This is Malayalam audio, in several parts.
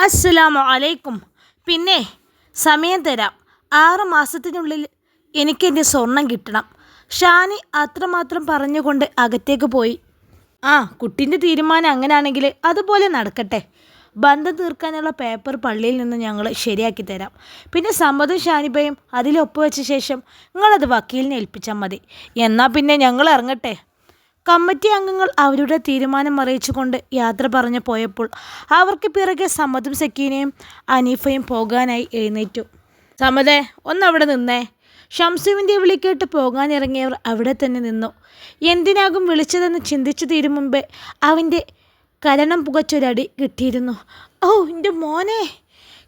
അസ്സലാമു അലൈക്കും. പിന്നെ സമയം തരാം, 6 മാസത്തിനുള്ളിൽ എനിക്കെൻ്റെ സ്വർണം കിട്ടണം. ഷാനി അത്രമാത്രം പറഞ്ഞുകൊണ്ട് അകത്തേക്ക് പോയി. കുട്ടീൻ്റെ തീരുമാനം അങ്ങനെയാണെങ്കിൽ അതുപോലെ നടക്കട്ടെ. ബന്ധം തീർക്കാനുള്ള പേപ്പർ പള്ളിയിൽ നിന്ന് ഞങ്ങൾ ശരിയാക്കി തരാം. പിന്നെ സമ്മതും ഷാനിബയും അതിൽ ഒപ്പുവെച്ച ശേഷം നിങ്ങളത് വക്കീലിനെ ഏൽപ്പിച്ചാൽ മതി. എന്നാൽ പിന്നെ ഞങ്ങൾ ഇറങ്ങട്ടെ. കമ്മിറ്റി അംഗങ്ങൾ അവരുടെ തീരുമാനം അറിയിച്ചുകൊണ്ട് യാത്ര പറഞ്ഞു പോയപ്പോൾ അവർക്ക് പിറകെ സമ്മതും സക്കീനയും അനീഫയും പോകാനായി എഴുന്നേറ്റു. സമ്മതേ, ഒന്നവിടെ നിന്നേ. ഷംസുവിൻ്റെ വിളി കേട്ട് പോകാനിറങ്ങിയവർ അവിടെ തന്നെ നിന്നു. എന്തിനാകും വിളിച്ചതെന്ന് ചിന്തിച്ചു തീരും മുമ്പേ അവൻ്റെ കരണം പുകച്ചൊരടി കിട്ടിയിരുന്നു. ഓ എൻ്റെ മോനെ!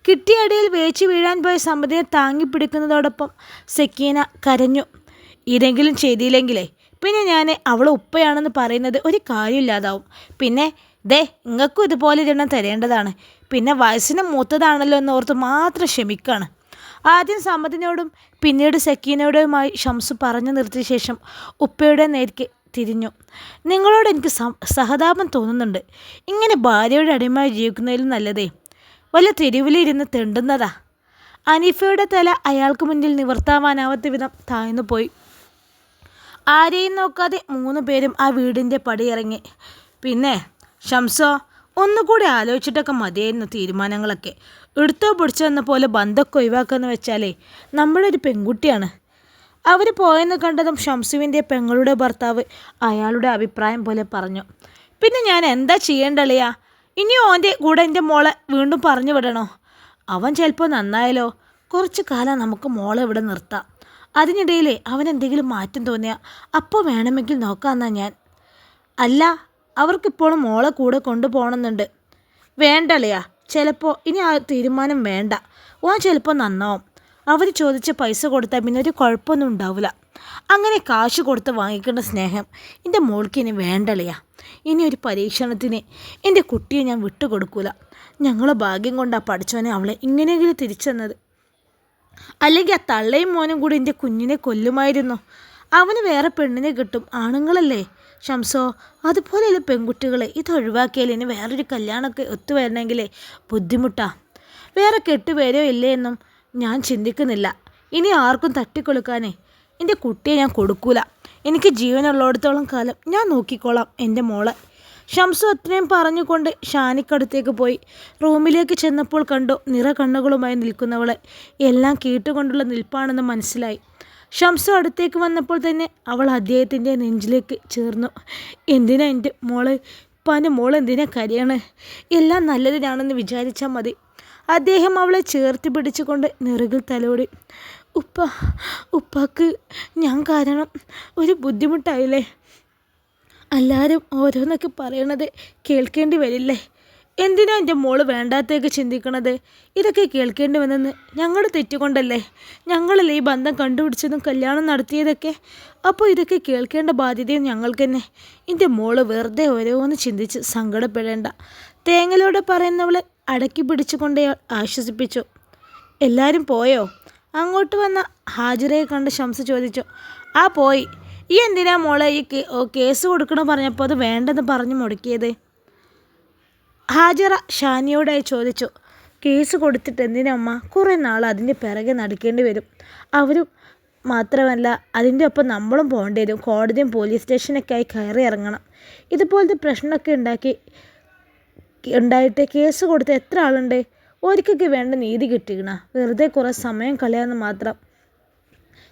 കിട്ടിയ അടിയിൽ വേച്ചു വീഴാൻ പോയ സമ്മതിയെ താങ്ങി പിടിക്കുന്നതോടൊപ്പം സക്കീന കരഞ്ഞു. ഇതെങ്കിലും ചെയ്തില്ലെങ്കിലേ പിന്നെ ഞാൻ അവൾ ഉപ്പയാണെന്ന് പറയുന്നത് ഒരു കാര്യമില്ലാതാവും. പിന്നെ നിങ്ങൾക്കും ഇതുപോലെ ഒരെണ്ണം തരേണ്ടതാണ്. പിന്നെ വയസ്സിന് മൂത്തതാണല്ലോ എന്നോർത്ത് മാത്രം ക്ഷമിക്കാണ്. ആദ്യം സമ്മതിനോടും പിന്നീട് സക്കീനയോടുമായി ഷംസു പറഞ്ഞു നിർത്തിയ ശേഷം ഉപ്പയുടെ നേർക്ക് തിരിഞ്ഞു. നിങ്ങളോട് എനിക്ക് സഹതാപം തോന്നുന്നുണ്ട്. ഇങ്ങനെ ഭാര്യയുടെ അടിമയായി ജീവിക്കുന്നതിലും നല്ലതേ വല്ല തെരുവിലിരുന്ന് തെണ്ടുന്നതാ. അനീഫയുടെ തല അയാൾക്ക് മുന്നിൽ നിവർത്താവാനാവാത്ത വിധം താഴ്ന്നു പോയി. ആരെയും നോക്കാതെ 3 പേരും ആ വീടിൻ്റെ പടിയിറങ്ങി. പിന്നെ ഷംസോ, ഒന്നുകൂടി ആലോചിച്ചിട്ടൊക്കെ മതിയായിരുന്നു തീരുമാനങ്ങളൊക്കെ. എടുത്തോ പിടിച്ചോ എന്ന പോലെ ബന്ധമൊക്കെ ഒഴിവാക്കാന്ന് വെച്ചാലേ നമ്മളൊരു പെൺകുട്ടിയാണ്. അവർ പോയെന്ന് കണ്ടതും ഷംസുവിൻ്റെ പെങ്ങളുടെ ഭർത്താവ് അയാളുടെ അഭിപ്രായം പോലെ പറഞ്ഞു. പിന്നെ ഞാൻ എന്താ ചെയ്യേണ്ടളിയാ? ഇനിയും ഓൻ്റെ കൂടെ എൻ്റെ മോളെ വീണ്ടും പറഞ്ഞു വിടണോ? അവൻ ചിലപ്പോൾ നന്നായാലോ. കുറച്ച് കാലം നമുക്ക് മോളെ ഇവിടെ നിർത്താം. അതിനിടയിൽ അവനെന്തെങ്കിലും മാറ്റം തോന്നിയാൽ അപ്പോൾ വേണമെങ്കിൽ നോക്കാമെന്നാ ഞാൻ. അല്ല, അവർക്കിപ്പോഴും മോളെ കൂടെ കൊണ്ടുപോകണമെന്നുണ്ട്. വേണ്ടല്ലയാ, ചിലപ്പോൾ ഇനി ആ തീരുമാനം വേണ്ട. ഓൻ ചിലപ്പോൾ നന്നാവും. അവർ ചോദിച്ച പൈസ കൊടുത്താൽ പിന്നെ ഒരു കുഴപ്പമൊന്നും ഉണ്ടാവില്ല. അങ്ങനെ കാശ് കൊടുത്ത് വാങ്ങിക്കേണ്ട സ്നേഹം എൻ്റെ മോൾക്ക് ഇനി വേണ്ടല്ലയാ. ഇനി ഒരു പരീക്ഷണത്തിന് എൻ്റെ കുട്ടിയെ ഞാൻ വിട്ടുകൊടുക്കൂല. ഞങ്ങളെ ഭാഗ്യം കൊണ്ടാണ് പഠിച്ചവനെ അവളെ ഇങ്ങനെയെങ്കിലും തിരിച്ചെന്നത്. അല്ലെങ്കിൽ ആ തള്ളയും മോനും കൂടി എൻ്റെ കുഞ്ഞിനെ കൊല്ലുമായിരുന്നു. അവന് വേറെ പെണ്ണിനെ കിട്ടും. ആണുങ്ങളല്ലേ ഷംസോ, അതുപോലെയുള്ള പെൺകുട്ടികളെ ഇതൊഴിവാക്കിയാൽ ഇനി വേറൊരു കല്യാണമൊക്കെ ഒത്തുവരണമെങ്കിലേ ബുദ്ധിമുട്ടാണ്. വേറെ കെട്ടുപേരോ ഇല്ലേ എന്നും ഞാൻ ചിന്തിക്കുന്നില്ല. ഇനി ആർക്കും തട്ടിക്കൊടുക്കാനേ എൻ്റെ കുട്ടിയെ ഞാൻ കൊടുക്കൂല. എനിക്ക് ജീവനുള്ളിടത്തോളം കാലം ഞാൻ നോക്കിക്കോളാം എൻ്റെ മോളെ. ഷംസു അത്രയും പറഞ്ഞുകൊണ്ട് ഷാനിക്കടുത്തേക്ക് പോയി. റൂമിലേക്ക് ചെന്നപ്പോൾ കണ്ടു നിറ കണ്ണുകളുമായി നിൽക്കുന്നവളെ. എല്ലാം കേട്ടുകൊണ്ടുള്ള നിൽപ്പാണെന്ന് മനസ്സിലായി. ഷംസു അടുത്തേക്ക് വന്നപ്പോൾ തന്നെ അവൾ അദ്ദേഹത്തിൻ്റെ നെഞ്ചിലേക്ക് ചേർന്നു. എന്തിനാ എൻ്റെ മോള്? ഇപ്പാൻ്റെ മോൾ എന്തിനാ കരയാണ്? എല്ലാം നല്ലതിനാണെന്ന് വിചാരിച്ചാൽ മതി. അദ്ദേഹം അവളെ ചേർത്ത് പിടിച്ചുകൊണ്ട് നെറുകിൽ തലോടി. ഉപ്പാക്ക് ഞാൻ കാരണം ഒരു ബുദ്ധിമുട്ടായില്ലേ? എല്ലാവരും ഓരോന്നൊക്കെ പറയണത് കേൾക്കേണ്ടി വരില്ലേ? എന്തിനാ എൻ്റെ മോള് വേണ്ടാത്തേക്ക് ചിന്തിക്കണത്? ഇതൊക്കെ കേൾക്കേണ്ടി വന്നെന്ന് ഞങ്ങളുടെ തെറ്റുകൊണ്ടല്ലേ? ഞങ്ങളല്ലേ ഈ ബന്ധം കണ്ടുപിടിച്ചതും കല്യാണം നടത്തിയതൊക്കെ? അപ്പോൾ ഇതൊക്കെ കേൾക്കേണ്ട ബാധ്യതയും ഞങ്ങൾക്ക് തന്നെ. എൻ്റെ മോള് വെറുതെ ഓരോന്ന് ചിന്തിച്ച് സങ്കടപ്പെടേണ്ട. തേങ്ങലോടെ പറയുന്നവളെ അടക്കി പിടിച്ചുകൊണ്ട് ആശ്വസിപ്പിച്ചു. എല്ലാവരും പോയോ? അങ്ങോട്ട് വന്ന ഹാജിറയെ കണ്ട് ഷംസ് ചോദിച്ചു. പോയി. ഈ എന്തിനാ മോളെ ഈ കേസ് കൊടുക്കണം പറഞ്ഞപ്പോൾ അത് വേണ്ടെന്ന് പറഞ്ഞു മുടക്കിയത്? ഹാജിറ ഷാനിയോടായി ചോദിച്ചു. കേസ് കൊടുത്തിട്ട് എന്തിനാ അമ്മ? കുറേ നാൾ അതിൻ്റെ പിറകെ നടക്കേണ്ടി വരും. അവരും മാത്രമല്ല അതിൻ്റെ ഒപ്പം നമ്മളും പോകേണ്ടി വരും. കോടതിയും പോലീസ് സ്റ്റേഷനൊക്കെ ആയി കയറി ഇറങ്ങണം. ഇതുപോലത്തെ പ്രശ്നമൊക്കെ ഉണ്ടായിട്ട് കേസ് കൊടുത്ത എത്ര ആളുണ്ട്? ഒരിക്കൊക്കെ വേണ്ട നീതി കിട്ടിക്കണ. വെറുതെ കുറേ സമയം കളയാമെന്ന് മാത്രം.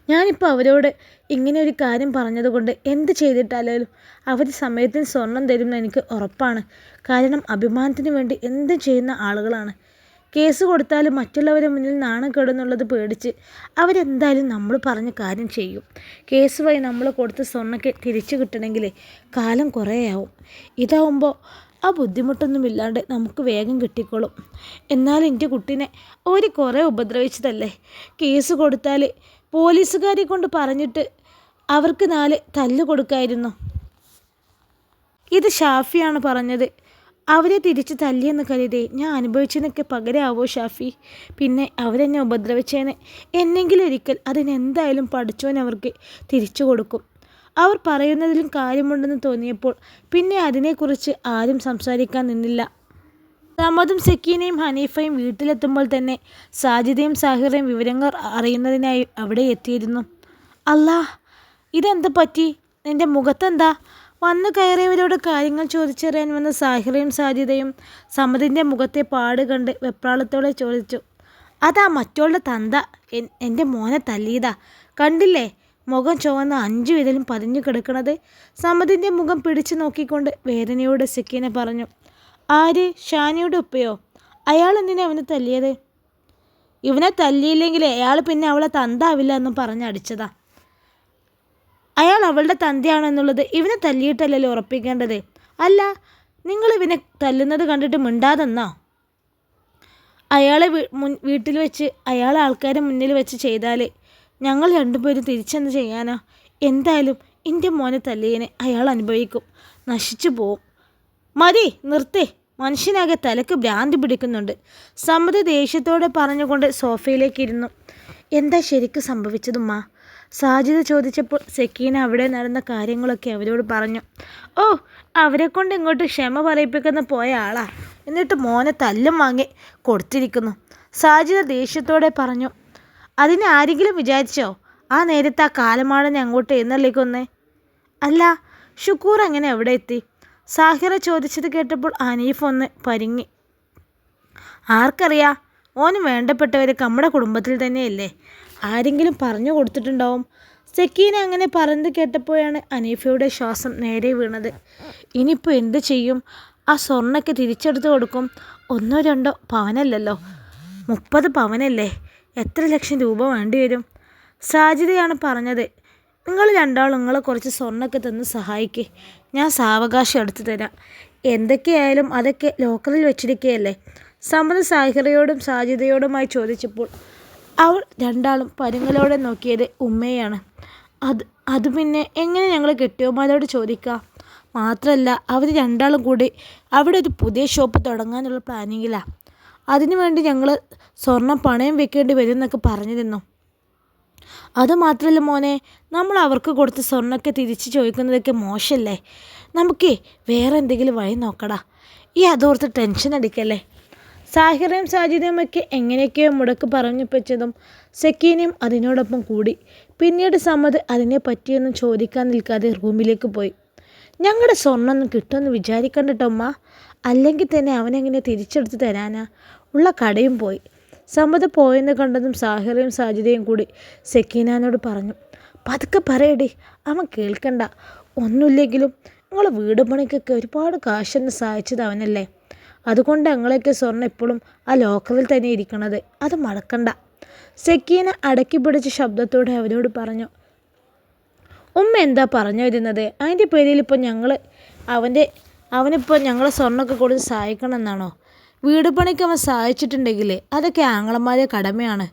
ഞാനിപ്പോൾ അവരോട് ഇങ്ങനെ ഒരു കാര്യം പറഞ്ഞതുകൊണ്ട് എന്ത് ചെയ്തിട്ടാലും അവർ സമയത്തിന് സ്വർണം തരുമെന്ന് എനിക്ക് ഉറപ്പാണ്. കാരണം അഭിമാനത്തിന് വേണ്ടി എന്തും ചെയ്യുന്ന ആളുകളാണ്. കേസ് കൊടുത്താലും മറ്റുള്ളവരുടെ മുന്നിൽ നാണം കെടുന്നുള്ളത് പേടിച്ച് അവരെന്തായാലും നമ്മൾ പറഞ്ഞ കാര്യം ചെയ്യും. കേസ് വഴി നമ്മൾ കൊടുത്ത സ്വർണ്ണമൊക്കെ തിരിച്ചു കിട്ടണമെങ്കിൽ കാലം കുറേ ആവും. ഇതാവുമ്പോൾ ആ ബുദ്ധിമുട്ടൊന്നുമില്ലാണ്ട് നമുക്ക് വേഗം കിട്ടിക്കോളും. എന്നാൽ എൻ്റെ കുട്ടീനെ കുറേ ഉപദ്രവിച്ചതല്ലേ? കേസ് കൊടുത്താൽ പോലീസുകാരെ കൊണ്ട് പറഞ്ഞിട്ട് അവർക്ക് 4 തല്ല് കൊടുക്കായിരുന്നു. ഇത് ഷാഫിയാണ് പറഞ്ഞത്. അവരെ തിരിച്ച് തല്ലിയെന്ന് കരുതി ഞാൻ അനുഭവിച്ചതിനൊക്കെ പകരമാവോ ഷാഫി? പിന്നെ അവരെന്നെ ഉപദ്രവിച്ചതിന് എന്നെങ്കിലും ഒരിക്കൽ അതിനെന്തായാലും പഠിച്ചവൻ അവർക്ക് തിരിച്ചു കൊടുക്കും. അവർ പറയുന്നതിലും കാര്യമുണ്ടെന്ന് തോന്നിയപ്പോൾ പിന്നെ അതിനെക്കുറിച്ച് ആരും സംസാരിക്കാൻ നിന്നില്ല. സമദും സക്കീനയും ഹനീഫയും വീട്ടിലെത്തുമ്പോൾ തന്നെ സാജിദയും സാഹിറയും വിവരങ്ങൾ അറിയുന്നതിനായി അവിടെ എത്തിയിരുന്നു. അല്ലാ, ഇതെന്ത് പറ്റി? നിന്റെ മുഖത്തെന്താ? വന്നു കയറിയവരോട് കാര്യങ്ങൾ ചോദിച്ചറിയാൻ വന്ന സാഹിറയും സാജിദയും സമദിൻ്റെ മുഖത്തെ പാട് കണ്ട് വെപ്രാളത്തോടെ ചോദിച്ചു. അതാ മറ്റോളുടെ തന്ത എൻ്റെ മോനെ തല്ലിയതാ, കണ്ടില്ലേ? മുഖം ചുവന്ന് 5 വിരലും പതിഞ്ഞു കിടക്കണത്. സമദിൻ്റെ മുഖം പിടിച്ചു നോക്കിക്കൊണ്ട് വേദനയോട് സക്കീന പറഞ്ഞു. ആര്? ഷാനിയുടെ ഉപ്പയോ? അയാൾ എന്തിനാ അവനെ തല്ലിയത്? ഇവനെ തല്ലിയില്ലെങ്കിൽ അയാൾ പിന്നെ അവളെ തന്താവില്ല എന്നും പറഞ്ഞടിച്ചതാ. അയാൾ അവളുടെ തന്തയാണെന്നുള്ളത് ഇവനെ തല്ലിയിട്ടല്ലല്ലോ ഉറപ്പിക്കേണ്ടത്. അല്ല, നിങ്ങൾ ഇവനെ തല്ലുന്നത് കണ്ടിട്ട് മിണ്ടാതെന്നോ? അയാളെ വീട്ടിൽ വെച്ച് അയാൾ ആൾക്കാരെ മുന്നിൽ വെച്ച് ചെയ്താൽ ഞങ്ങൾ രണ്ടുപേരും തിരിച്ചെന്ന് ചെയ്യാനോ? എന്തായാലും എൻ്റെ മോനെ തല്ലിയതിനെ അയാൾ അനുഭവിക്കും, നശിച്ചു പോവും. മതി, നിർത്തേ. മനുഷ്യനാകെ തലക്ക് ഭ്രാന്തി പിടിക്കുന്നുണ്ട്. സമദ് ദേഷ്യത്തോടെ പറഞ്ഞുകൊണ്ട് സോഫയിലേക്ക് ഇരുന്നു. എന്താ ശരിക്കും സംഭവിച്ചതുമ്മ? സാജിദ ചോദിച്ചപ്പോൾ സക്കീന അവിടെ നടന്ന കാര്യങ്ങളൊക്കെ അവരോട് പറഞ്ഞു. ഓ, അവരെ കൊണ്ട് ഇങ്ങോട്ട് ക്ഷമ പറയിപ്പിക്കുന്ന പോയ ആളാ, എന്നിട്ട് മോനെ തല്ലും വാങ്ങി കൊടുത്തിരിക്കുന്നു. സാജിദ ദേഷ്യത്തോടെ പറഞ്ഞു. അതിന് ആരെങ്കിലും വിചാരിച്ചോ ആ നേരത്തെ ആ കാലമാടനെ അങ്ങോട്ട് എഴുന്നള്ളിക്കൊന്നേ? അല്ല, ഷുക്കൂർ എങ്ങനെ എവിടെ എത്തി? സാഹിറ ചോദിച്ചത് കേട്ടപ്പോൾ ഹനീഫ് ഒന്ന് പരിങ്ങി. ആർക്കറിയാ, ഓന് വേണ്ടപ്പെട്ടവരൊക്കെ നമ്മുടെ കുടുംബത്തിൽ തന്നെയല്ലേ, ആരെങ്കിലും പറഞ്ഞു കൊടുത്തിട്ടുണ്ടാവും. സക്കീന അങ്ങനെ പറഞ്ഞത് കേട്ടപ്പോഴാണ് ഹനീഫയുടെ ശ്വാസം നേരെ വീണത്. ഇനിയിപ്പോൾ എന്ത് ചെയ്യും? ആ സ്വർണ്ണൊക്കെ തിരിച്ചെടുത്ത് കൊടുക്കും. 1-2 പവനല്ലല്ലോ, 30 പവനല്ലേ, എത്ര ലക്ഷം രൂപ വേണ്ടി വരും? സാജിദയാണ് പറഞ്ഞത്. നിങ്ങൾ രണ്ടാളും നിങ്ങളെ കുറച്ച് സ്വർണ്ണമൊക്കെ തന്ന് സഹായിക്കേ, ഞാൻ സാവകാശം എടുത്തു തരാം. എന്തൊക്കെയായാലും അതൊക്കെ ലോക്കറിൽ വെച്ചിരിക്കുകയല്ലേ? സമദ് സാഹിറയോടും സാജിദയോടുമായി ചോദിച്ചപ്പോൾ അവൾ രണ്ടാളും പരുങ്ങലോടെ നോക്കിയത് ഉമ്മയാണ്. അത് പിന്നെ എങ്ങനെ ഞങ്ങൾ കെട്ടിയോമാരോട് ചോദിക്കാം? മാത്രമല്ല അവർ രണ്ടാളും കൂടി അവിടെ ഒരു പുതിയ ഷോപ്പ് തുടങ്ങാനുള്ള പ്ലാനിങ്ങിലാണ്. അതിനുവേണ്ടി ഞങ്ങൾ സ്വർണം പണയം വെക്കേണ്ടി വരും എന്നൊക്കെ പറഞ്ഞിരുന്നു. അതുമാത്രമല്ല മോനെ, നമ്മൾ അവർക്ക് കൊടുത്ത സ്വർണ്ണമൊക്കെ തിരിച്ച് ചോദിക്കുന്നതൊക്കെ മോശമല്ലേ? നമുക്കേ വേറെ എന്തെങ്കിലും വഴി നോക്കടാ, ഈ അതോർത്ത് ടെൻഷൻ അടിക്കല്ലേ. സാഹിറയും സാജിദയും ഒക്കെ എങ്ങനെയൊക്കെയോ മുടക്ക് പറഞ്ഞു വെച്ചതും സക്കീനയും അതിനോടൊപ്പം കൂടി. പിന്നീട് സമദ് അതിനെ പറ്റിയൊന്നും ചോദിക്കാൻ നിൽക്കാതെ റൂമിലേക്ക് പോയി. ഞങ്ങളുടെ സ്വർണ്ണമൊന്നും കിട്ടുമെന്ന് വിചാരിക്കണ്ടട്ടമ്മ, അല്ലെങ്കിൽ തന്നെ അവനെങ്ങനെ തിരിച്ചെടുത്ത് തരാനാ? ഉള്ള കടയും പോയി. സമദ് പോയെന്ന് കണ്ടതും സാഹിറയും സാജിദയും കൂടി സക്കീനാനോട് പറഞ്ഞു. പതുക്കെ പറയടി, അവൻ കേൾക്കണ്ട. ഒന്നുമില്ലെങ്കിലും നിങ്ങളെ വീട് പണിക്കൊക്കെ ഒരുപാട് കാശെന്ന് സഹായിച്ചത് അവനല്ലേ, അതുകൊണ്ട് ഞങ്ങളൊക്കെ സ്വർണ്ണം ഇപ്പോഴും ആ ലോക്കറിൽ തന്നെ ഇരിക്കണത്, അത് മറക്കണ്ട. സക്കീന അടക്കി പിടിച്ച ശബ്ദത്തോടെ അവരോട് പറഞ്ഞു. ഉമ്മ എന്താ പറഞ്ഞു വരുന്നത്? അതിൻ്റെ പേരിൽ ഇപ്പോൾ അവനിപ്പോൾ ഞങ്ങളെ സ്വർണ്ണമൊക്കെ കൊടുത്ത് സഹായിക്കണം എന്നാണോ? വീട് പണിക്ക് അവൻ സഹായിച്ചിട്ടുണ്ടെങ്കിൽ അതൊക്കെ ആങ്ങളമാരെ കടമയാണ്.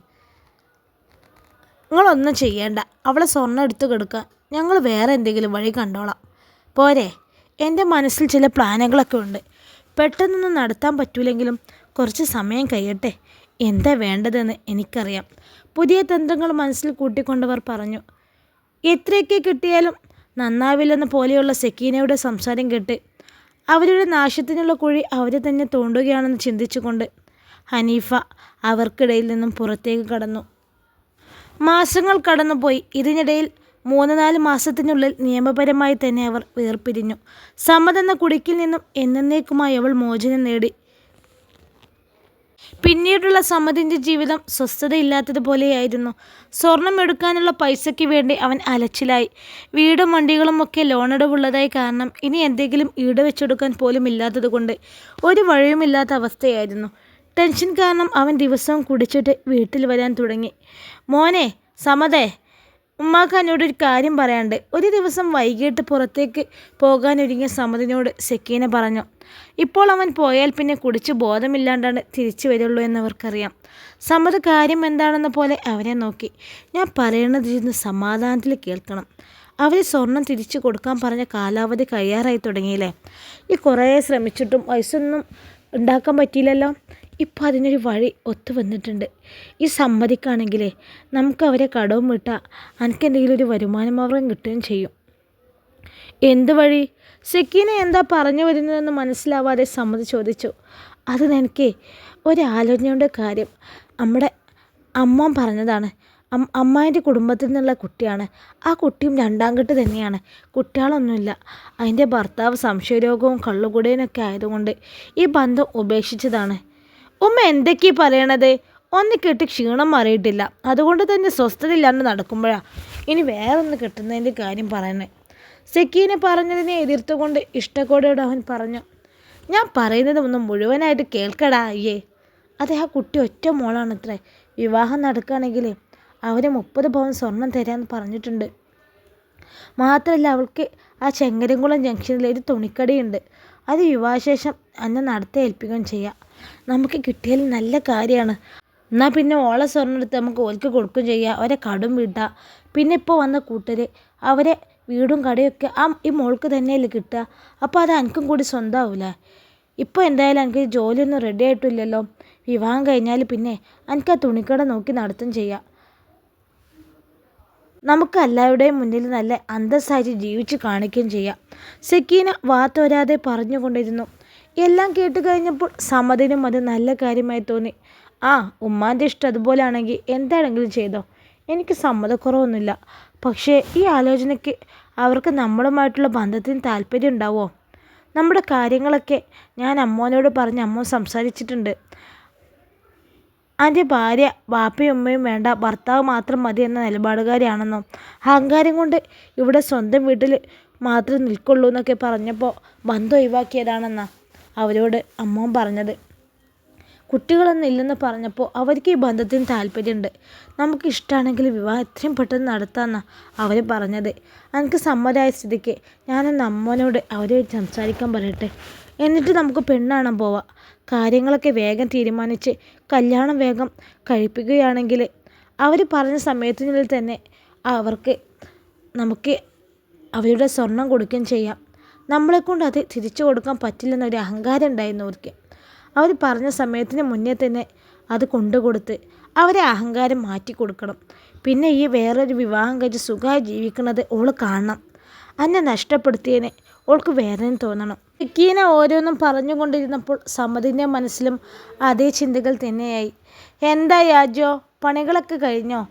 നിങ്ങളൊന്നും ചെയ്യേണ്ട, അവളെ സ്വർണ്ണം എടുത്തു കൊടുക്കാൻ ഞങ്ങൾ വേറെ എന്തെങ്കിലും വഴി കണ്ടോളാം, പോരെ? എൻ്റെ മനസ്സിൽ ചില പ്ലാനുകളൊക്കെ ഉണ്ട്, പെട്ടെന്നൊന്നും നടത്താൻ പറ്റൂലെങ്കിലും കുറച്ച് സമയം കഴിയട്ടെ. എന്താ വേണ്ടതെന്ന് എനിക്കറിയാം. പുതിയ തന്ത്രങ്ങൾ മനസ്സിൽ കൂട്ടിക്കൊണ്ടവർ പറഞ്ഞു. എത്രയൊക്കെ കിട്ടിയാലും നന്നാവില്ലെന്ന പോലെയുള്ള സക്കീനയുടെ സംസാരം കേട്ട് അവരുടെ നാശത്തിനുള്ള കുഴി അവരെ തന്നെ തോണ്ടുകയാണെന്ന് ചിന്തിച്ചുകൊണ്ട് ഹനീഫ അവർക്കിടയിൽ നിന്നും പുറത്തേക്ക് കടന്നു. മാസങ്ങൾ കടന്നുപോയി. ഇതിനിടയിൽ 3-4 മാസത്തിനുള്ളിൽ നിയമപരമായി തന്നെ അവർ വേർപിരിഞ്ഞു. സമദ് എന്ന കുടുക്കിൽ നിന്നും എന്നേക്കുമായി അവൾ മോചനം നേടി. പിന്നീടുള്ള സമദിൻ്റെ ജീവിതം സ്വസ്ഥതയില്ലാത്തതുപോലെയായിരുന്നു. സ്വർണം എടുക്കാനുള്ള പൈസയ്ക്ക് വേണ്ടി അവൻ അലച്ചിലായി. വീടും വണ്ടികളും ഒക്കെ ലോണടവുള്ളതായി കാരണം ഇനി എന്തെങ്കിലും ഈട് വെച്ചെടുക്കാൻ പോലും ഇല്ലാത്തതുകൊണ്ട് ഒരു വഴിയുമില്ലാത്ത അവസ്ഥയായിരുന്നു. ടെൻഷൻ കാരണം അവൻ ദിവസവും കുടിച്ചിട്ട് വീട്ടിൽ വരാൻ തുടങ്ങി. മോനെ സമദേ, ഉമ്മാക്ക് എന്നോടൊരു കാര്യം പറയാണ്ട്. ഒരു ദിവസം വൈകിട്ട് പുറത്തേക്ക് പോകാനൊരുങ്ങിയ സമദിനോട് സക്കീന പറഞ്ഞു. ഇപ്പോൾ അവൻ പോയാൽ പിന്നെ കുടിച്ച് ബോധമില്ലാണ്ടാണ് തിരിച്ചു വരുള്ളൂ എന്നവർക്കറിയാം. സമദ് കാര്യം എന്താണെന്ന പോലെ അവരെ നോക്കി. ഞാൻ പറയണത് ഇന്ന് സമാധാനത്തിൽ കേൾക്കണം. അവർ സ്വർണം തിരിച്ചു കൊടുക്കാൻ പറഞ്ഞ കാലാവധി കഴിയാറായി തുടങ്ങിയില്ലേ? ഈ കുറേ ശ്രമിച്ചിട്ടും പൈസയൊന്നും ഉണ്ടാക്കാൻ പറ്റിയില്ലല്ലോ. ഇപ്പോൾ അതിനൊരു വഴി ഒത്തു വന്നിട്ടുണ്ട്. ഈ സമ്മതിക്കാണെങ്കിലേ നമുക്ക് അവരെ കടവും വിട്ടാൽ എനിക്ക് എന്തെങ്കിലും ഒരു വരുമാന മാർഗം കിട്ടുകയും ചെയ്യും. എന്ത് വഴി? സക്കീന എന്താ പറഞ്ഞു വരുന്നതെന്ന് മനസ്സിലാവാതെ സമ്മതി ചോദിച്ചു. അത് എനിക്ക് ഒരാലോചനയുടെ കാര്യം നമ്മുടെ അമ്മ പറഞ്ഞതാണ്. അമ്മായിൻ്റെ കുടുംബത്തിൽ നിന്നുള്ള കുട്ടിയാണ്. ആ കുട്ടിയും രണ്ടാം കെട്ട് തന്നെയാണ്. കുട്ടികളൊന്നുമില്ല. അതിൻ്റെ ഭർത്താവ് സംശയരോഗവും കള്ളുകുടിയനൊക്കെ ആയതുകൊണ്ട് ഈ ബന്ധം ഉപേക്ഷിച്ചതാണ്. ഉമ്മ എന്തൊക്കെയാണ് പറയണത്? ഒന്ന് കെട്ടി ക്ഷീണം മാറിയിട്ടില്ല. അതുകൊണ്ട് തന്നെ സ്വസ്ഥതയില്ലാണ്ട് നടക്കുമ്പോഴാണ് ഇനി വേറൊന്ന് കെട്ടുന്നതിൻ്റെ കാര്യം പറയണേ. സക്കീന പറഞ്ഞതിനെ എതിർത്തുകൊണ്ട് ഇഷ്ടക്കോടോട് അവൻ പറഞ്ഞു, ഞാൻ പറയുന്നത് ഒന്ന് മുഴുവനായിട്ട് കേൾക്കടാ അയ്യേ. അതെ, ആ കുട്ടി ഒറ്റ മോളാണത്രേ. വിവാഹം നടക്കുകയാണെങ്കിൽ അവർ 30 പവൻ സ്വർണം തരാമെന്ന് പറഞ്ഞിട്ടുണ്ട്. മാത്രമല്ല അവൾക്ക് ആ ചെങ്ങരംകുളം ജംഗ്ഷനിൽ ഒരു തുണിക്കടയുണ്ട്. അത് വിവാഹശേഷം എന്നെ നടത്തി ഏൽപ്പിക്കുകയും ചെയ്യാം. നമുക്ക് കിട്ടിയാൽ നല്ല കാര്യമാണ്. എന്നാൽ പിന്നെ ഓളെ സ്വർണ്ണം എടുത്ത് നമുക്ക് ഓൽക്ക് കൊടുക്കുകയും ചെയ്യാം. അവരെ കടും വീട്ടാം. പിന്നെ ഇപ്പോൾ വന്ന കൂട്ടർ അവരെ വീടും കടയൊക്കെ ഈ മോൾക്ക് തന്നെയല്ലേ കിട്ടുക. അപ്പോൾ അത് എനിക്കും കൂടി സ്വന്തമാവില്ലേ. ഇപ്പോൾ എന്തായാലും എനിക്ക് ജോലിയൊന്നും റെഡി ആയിട്ടില്ലല്ലോ. വിവാഹം കഴിഞ്ഞാൽ പിന്നെ എനിക്ക് ആ തുണിക്കട നോക്കി നടത്തുകയും ചെയ്യാം. നമുക്ക് എല്ലാവരുടെയും മുന്നിൽ നല്ല അന്തസ്സായിട്ട് ജീവിച്ച് കാണിക്കുകയും ചെയ്യാം. സക്കീന വാത്തോരാതെ പറഞ്ഞുകൊണ്ടിരുന്നു. എല്ലാം കേട്ട് കഴിഞ്ഞപ്പോൾ സമ്മതിനും അത് നല്ല കാര്യമായി തോന്നി. ഉമ്മാൻ്റെ ഇഷ്ടം അതുപോലെയാണെങ്കിൽ എന്താണെങ്കിലും ചെയ്തോ, എനിക്ക് സമ്മതക്കുറവൊന്നുമില്ല. പക്ഷേ ഈ ആലോചനയ്ക്ക് അവർക്ക് നമ്മളുമായിട്ടുള്ള ബന്ധത്തിന് താല്പര്യം ഉണ്ടാവുമോ? നമ്മുടെ കാര്യങ്ങളൊക്കെ ഞാൻ അമ്മോനോട് പറഞ്ഞ് അമ്മ സംസാരിച്ചിട്ടുണ്ട്. എൻ്റെ ഭാര്യ ബാപ്പയും ഉമ്മയും വേണ്ട, ഭർത്താവ് മാത്രം മതി എന്ന നിലപാടുകാരിയാണെന്നോ, അഹങ്കാരം കൊണ്ട് ഇവിടെ സ്വന്തം വീട്ടിൽ മാത്രം നിൽക്കുള്ളൂ എന്നൊക്കെ പറഞ്ഞപ്പോൾ ബന്ധം ഒഴിവാക്കിയതാണെന്നാണ് അവരോട് അമ്മ പറഞ്ഞത്. കുട്ടികളൊന്നും ഇല്ലെന്ന് പറഞ്ഞപ്പോൾ അവർക്ക് ഈ ബന്ധത്തിന് താല്പര്യമുണ്ട്. നമുക്ക് ഇഷ്ടമാണെങ്കിൽ വിവാഹം എത്രയും പെട്ടെന്ന് നടത്താമെന്നാണ് അവർ പറഞ്ഞത്. എനിക്ക് സമ്മതമായ സ്ഥിതിക്ക് ഞാനൊന്ന് അമ്മോനോട് അവരെ സംസാരിക്കാൻ പറയട്ടെ. എന്നിട്ട് നമുക്ക് പെണ്ണ് കാണാൻ പോവാം. കാര്യങ്ങളൊക്കെ വേഗം തീരുമാനിച്ച് കല്യാണം വേഗം കഴിപ്പിക്കുകയാണെങ്കിൽ അവർ പറഞ്ഞ സമയത്തിനുള്ളിൽ തന്നെ നമുക്ക് അവരുടെ സ്വർണം കൊടുക്കുകയും ചെയ്യാം. നമ്മളെക്കൊണ്ട് അത് തിരിച്ചു കൊടുക്കാൻ പറ്റില്ലെന്നൊരു അഹങ്കാരം ഉണ്ടായിരുന്നു അവർക്ക്. അവർ പറഞ്ഞ സമയത്തിന് മുന്നേ തന്നെ അത് കൊണ്ടുകൊടുത്ത് അവരെ അഹങ്കാരം മാറ്റി കൊടുക്കണം. പിന്നെ ഈ വേറൊരു വിവാഹം കഴിച്ച് സുഖമായി ജീവിക്കുന്നത് ഓൾ കാണണം. എന്നെ നഷ്ടപ്പെടുത്തിയതിനെ ഓൾക്ക് വേദന തോന്നണം. സക്കീന ഓരോന്നും പറഞ്ഞുകൊണ്ടിരുന്നപ്പോൾ സമ്മതിൻ്റെ മനസ്സിലും അതേ ചിന്തകൾ തന്നെയായി. എന്താ യാജോ, പണികളൊക്കെ കഴിഞ്ഞോ?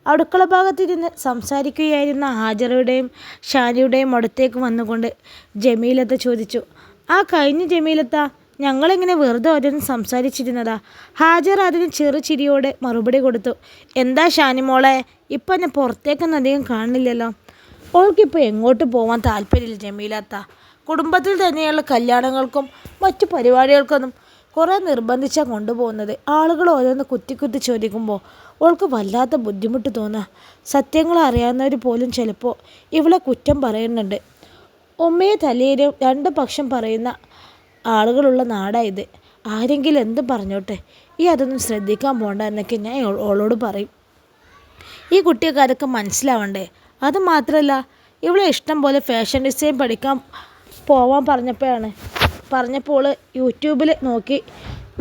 അടുക്കള ഭാഗത്തിരുന്ന് സംസാരിക്കുകയായിരുന്ന ഹാജറയുടെയും ഷാനിയുടെയും അടുത്തേക്ക് വന്നുകൊണ്ട് ജമീലത്ത ചോദിച്ചു. കഴിഞ്ഞു ജമീലത്ത, ഞങ്ങളിങ്ങനെ വെറുതെ ഓരോന്നും സംസാരിച്ചിരുന്നതാ. ഹാജർ അതിന് ചെറുചിരിയോടെ മറുപടി കൊടുത്തു. എന്താ ഷാനി മോളെ, ഇപ്പം എന്നെ പുറത്തേക്കൊന്നും അധികം കാണുന്നില്ലല്ലോ. ഓൾക്കിപ്പോൾ എങ്ങോട്ട് പോകാൻ താല്പര്യമില്ല ജമീലത്ത. കുടുംബത്തിൽ തന്നെയുള്ള കല്യാണങ്ങൾക്കും മറ്റു പരിപാടികൾക്കൊന്നും കുറേ നിർബന്ധിച്ചാണ് കൊണ്ടുപോകുന്നത്. ആളുകൾ ഓരോന്ന് കുത്തി ചോദിക്കുമ്പോൾ ഓൾക്ക് വല്ലാത്ത ബുദ്ധിമുട്ട് തോന്നുക. സത്യങ്ങൾ അറിയാവുന്നവർ പോലും ചിലപ്പോൾ ഇവളെ കുറ്റം പറയുന്നുണ്ട്. ഉമ്മയെ തലയിലും രണ്ട് പക്ഷം പറയുന്ന ആളുകളുള്ള നാടായത്. ആരെങ്കിലും എന്തും പറഞ്ഞോട്ടെ, അതൊന്നും ശ്രദ്ധിക്കാൻ പോകണ്ട എന്നൊക്കെ ഞാൻ ഓളോട് പറയും. ഈ കുട്ടിയൊക്കെ അതൊക്കെ മനസ്സിലാവണ്ടേ? അതുമാത്രമല്ല, ഇവളെ ഇഷ്ടം പോലെ ഫാഷൻ ഡിസൈൻ പഠിക്കാൻ പോവാൻ പറഞ്ഞപ്പോൾ യൂട്യൂബിൽ നോക്കി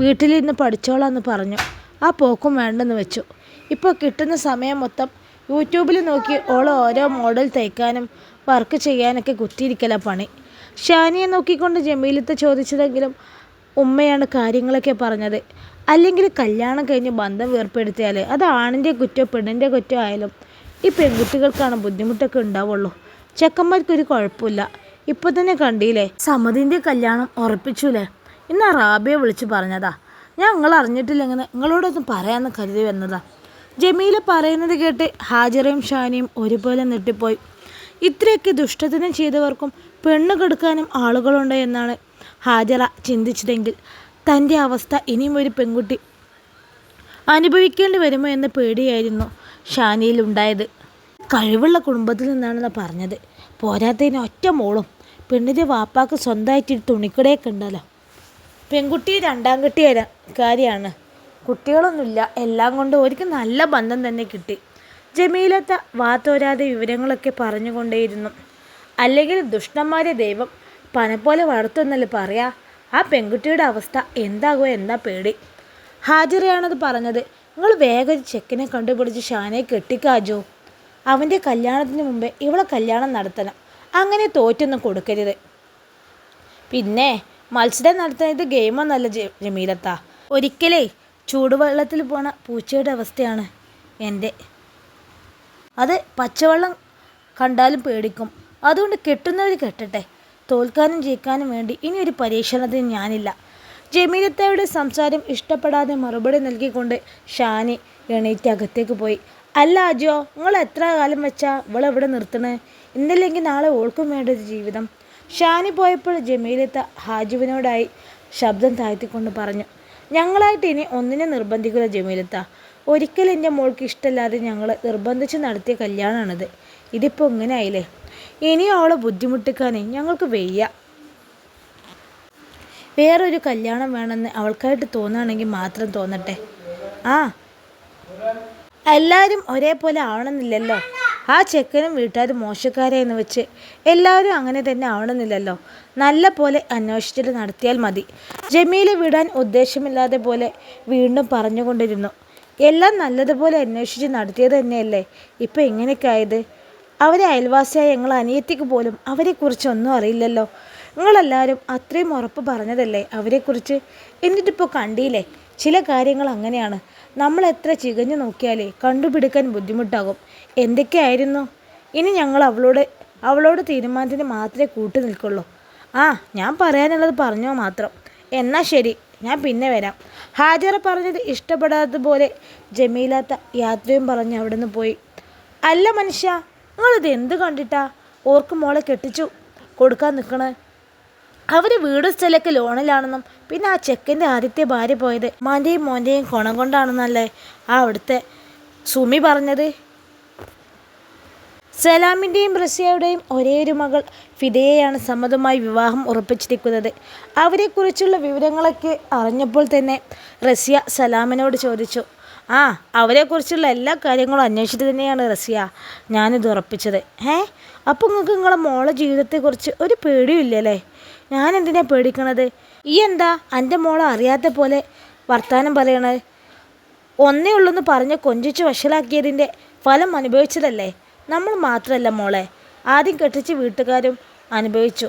വീട്ടിലിരുന്ന് പഠിച്ചോളാന്ന് പറഞ്ഞു. ആ പോക്കും വേണ്ടെന്ന് വെച്ചു. ഇപ്പോൾ കിട്ടുന്ന സമയം മൊത്തം യൂട്യൂബിൽ നോക്കി ഓരോ മോഡൽ തയ്ക്കാനും വർക്ക് ചെയ്യാനൊക്കെ കുത്തിയിരിക്കല പണി. ഷാനിയെ നോക്കിക്കൊണ്ട് ജമീലത്ത് ചോദിച്ചതെങ്കിലും ഉമ്മയാണ് കാര്യങ്ങളൊക്കെ പറഞ്ഞത്. അല്ലെങ്കിൽ കല്യാണം കഴിഞ്ഞ് ബന്ധം വേർപ്പെടുത്തിയാൽ അത് ആണിൻ്റെ കുറ്റോ പെണ്ണിൻ്റെ കുറ്റോ ആയാലും ഈ പെൺകുട്ടികൾക്കാണ് ബുദ്ധിമുട്ടൊക്കെ ഉണ്ടാവുള്ളൂ. ചെക്കന്മാർക്കൊരു കുഴപ്പമില്ല. ഇപ്പോൾ തന്നെ കണ്ടില്ലേ, സമതിൻ്റെ കല്യാണം ഉറപ്പിച്ചൂലേ? ഇന്ന് റാബിയെ വിളിച്ച് പറഞ്ഞതാ. ഞാൻ അറിഞ്ഞിട്ടില്ലെങ്കിൽ നിങ്ങളോടൊന്നും പറയാമെന്ന് കരുതി വന്നതാ. ജമീല പറയുന്നത് കേട്ട് ഹാജറയും ഷാനിയും ഒരുപോലെ നെട്ടിപ്പോയി. ഇത്രയൊക്കെ ദുഷ്ടതനം ചെയ്തവർക്കും പെണ്ണ് കെടുക്കാനും ആളുകളുണ്ട് എന്നാണ് ഹാജറ ചിന്തിച്ചതെങ്കിൽ തൻ്റെ അവസ്ഥ ഇനിയും ഒരു പെൺകുട്ടി അനുഭവിക്കേണ്ടി വരുമോ എന്ന പേടിയായിരുന്നു ഷാനിയിലുണ്ടായത്. കഴിവുള്ള കുടുംബത്തിൽ നിന്നാണെന്ന് പറഞ്ഞത്. പോരാത്തതിന് ഒറ്റ മോളും. പെണ്ണിൻ്റെ വാപ്പാക്ക് സ്വന്തമായിട്ട് തുണിക്കടയൊക്കെ ഉണ്ടല്ലോ. പെൺകുട്ടി രണ്ടാം കാര്യമാണ്. കുട്ടികളൊന്നുമില്ല. എല്ലാം കൊണ്ട് ഒരിക്കൽ നല്ല ബന്ധം തന്നെ കിട്ടി. ജമീലത്ത വാത്തോരാതെ വിവരങ്ങളൊക്കെ പറഞ്ഞുകൊണ്ടേയിരുന്നു. അല്ലെങ്കിൽ ദുഷ്ടന്മാരെ ദൈവം പനപോലെ വളർത്തുന്നല്ലേ പറയാ. ആ പെൺകുട്ടിയുടെ അവസ്ഥ എന്താകുമോ എന്താ പേടി. ഹാജറയാണത് പറഞ്ഞത്. നിങ്ങൾ വേഗം ചെക്കനെ കണ്ടുപിടിച്ച് ഷാനയെ കെട്ടിക്കാജോ. അവൻ്റെ കല്യാണത്തിന് മുമ്പേ ഇവളെ കല്യാണം നടത്തണം. അങ്ങനെ തോറ്റൊന്നും കൊടുക്കരുത്. പിന്നെ മത്സരം നടത്തുന്നത് ഗെയിമൊന്നല്ല ജമീലത്ത. ഒരിക്കലേ ചൂടുവെള്ളത്തിൽ പോണ പൂച്ചയുടെ അവസ്ഥയാണ് എൻ്റെ. അത് പച്ചവെള്ളം കണ്ടാലും പേടിക്കും. അതുകൊണ്ട് കെട്ടുന്നവർ കെട്ടട്ടെ. തോൽക്കാനും ജയിക്കാനും വേണ്ടി ഇനിയൊരു പരീക്ഷണത്തിന് ഞാനില്ല. ജമീലത്തയുടെ സംസാരം ഇഷ്ടപ്പെടാതെ മറുപടി നൽകിക്കൊണ്ട് ഷാനി എണീറ്റ് അകത്തേക്ക് പോയി. അല്ല അജോ, നിങ്ങൾ എത്ര കാലം വെച്ചാ ഇവളെവിടെ നിർത്തണേ? ഇന്നല്ലെങ്കിൽ നാളെ ഓൾക്കും വേണ്ട ഒരു ജീവിതം. ഷാനി പോയപ്പോൾ ജമീലത്ത ഹാജുവിനോടായി ശബ്ദം താഴ്ത്തിക്കൊണ്ട് പറഞ്ഞു. ഞങ്ങളായിട്ട് ഇനി ഒന്നിനെ നിർബന്ധിക്കില്ല ജമീലത്ത. ഒരിക്കലും എൻ്റെ മോൾക്ക് ഇഷ്ടമില്ലാതെ ഞങ്ങൾ നിർബന്ധിച്ച് നടത്തിയ കല്യാണമാണിത്. ഇതിപ്പോൾ ഇങ്ങനെ ആയില്ലേ? ഇനി അവളെ ബുദ്ധിമുട്ടിക്കാനേ ഞങ്ങൾക്ക് വയ്യ. വേറൊരു കല്യാണം വേണമെന്ന് അവൾക്കായിട്ട് തോന്നുകയാണെങ്കിൽ മാത്രം തോന്നട്ടെ. ആ, എല്ലാവരും ഒരേപോലെ ആവണമെന്നില്ലല്ലോ. ആ ചെക്കനും വീട്ടുകാരും മോശക്കാരെന്ന് വെച്ച് എല്ലാവരും അങ്ങനെ തന്നെ ആവണമെന്നില്ലല്ലോ. നല്ല പോലെ അന്വേഷിച്ചിട്ട് നടത്തിയാൽ മതി. ജമീല വിടാൻ ഉദ്ദേശമില്ലാതെ പോലെ വീണ്ടും പറഞ്ഞുകൊണ്ടിരുന്നു. എല്ലാം നല്ലതുപോലെ അന്വേഷിച്ച് നടത്തിയത് തന്നെയല്ലേ ഇപ്പം ഇങ്ങനെയൊക്കെ ആയത്? അവരെ അയൽവാസിയായ ഞങ്ങൾ അനിയത്തിക്ക് പോലും അവരെക്കുറിച്ചൊന്നും അറിയില്ലല്ലോ. നിങ്ങളെല്ലാവരും അത്രയും ഉറപ്പ് പറഞ്ഞതല്ലേ അവരെക്കുറിച്ച്? എന്നിട്ടിപ്പോൾ കണ്ടില്ലേ, ചില കാര്യങ്ങൾ അങ്ങനെയാണ്. നമ്മൾ എത്ര ചികഞ്ഞു നോക്കിയാലേ കണ്ടുപിടിക്കാൻ ബുദ്ധിമുട്ടാകും. എന്തൊക്കെയായിരുന്നു? ഇനി ഞങ്ങൾ അവളോട് തീരുമാനത്തിന് മാത്രമേ കൂട്ടു നിൽക്കുള്ളൂ. ആ, ഞാൻ പറയാനുള്ളത് പറഞ്ഞോ മാത്രം. എന്നാൽ ശരി, ഞാൻ പിന്നെ വരാം. ഹാജറ പറഞ്ഞത് ഇഷ്ടപ്പെടാത്തതുപോലെ ജമീലാത്ത യാത്രയും പറഞ്ഞ് അവിടെ നിന്ന് പോയി. അല്ല മനുഷ്യ, നിങ്ങളിത് എന്ത് കണ്ടിട്ടാ ഓർക്ക് മോളെ കെട്ടിച്ചു കൊടുക്കാൻ നിൽക്കണേ? അവർ വീടും സ്ഥലമൊക്കെ ലോണിലാണെന്നും പിന്നെ ആ ചെക്കൻ്റെ ആദ്യത്തെ ഭാര്യ പോയത് മാൻ്റെയും മോൻ്റെയും കുണം കൊണ്ടാണെന്നല്ലേ ആ അവിടുത്തെ സുമി പറഞ്ഞത്. സലാമിൻ്റെയും റസിയയുടെയും ഒരേയൊരു മകൾ ഫിദയെയാണ് സമ്മതമായി വിവാഹം ഉറപ്പിച്ചിരിക്കുന്നത്. അവരെക്കുറിച്ചുള്ള വിവരങ്ങളൊക്കെ അറിഞ്ഞപ്പോൾ തന്നെ റസിയ സലാമിനോട് ചോദിച്ചു. ആ, അവരെക്കുറിച്ചുള്ള എല്ലാ കാര്യങ്ങളും അന്വേഷിച്ചിട്ട് തന്നെയാണ് റസിയ ഞാനിത് ഉറപ്പിച്ചത്. അപ്പോൾ നിങ്ങൾക്ക് നിങ്ങളെ മോളെ ജീവിതത്തെക്കുറിച്ച് ഒരു പേടിയില്ലല്ലേ? ഞാൻ എന്തിനാ പേടിക്കണത്? ഈ എന്താ എൻ്റെ മോളെ അറിയാത്ത പോലെ വർത്തമാനം പറയണത്? ഒന്നേ ഉള്ളൂന്ന് പറഞ്ഞ് കൊഞ്ചിച്ച് വഷളാക്കിയതിൻ്റെ ഫലം അനുഭവിച്ചതല്ലേ നമ്മൾ മാത്രമല്ല മോളെ. ആദ്യം കെട്ടിച്ച് വീട്ടുകാരും അനുഭവിച്ചു.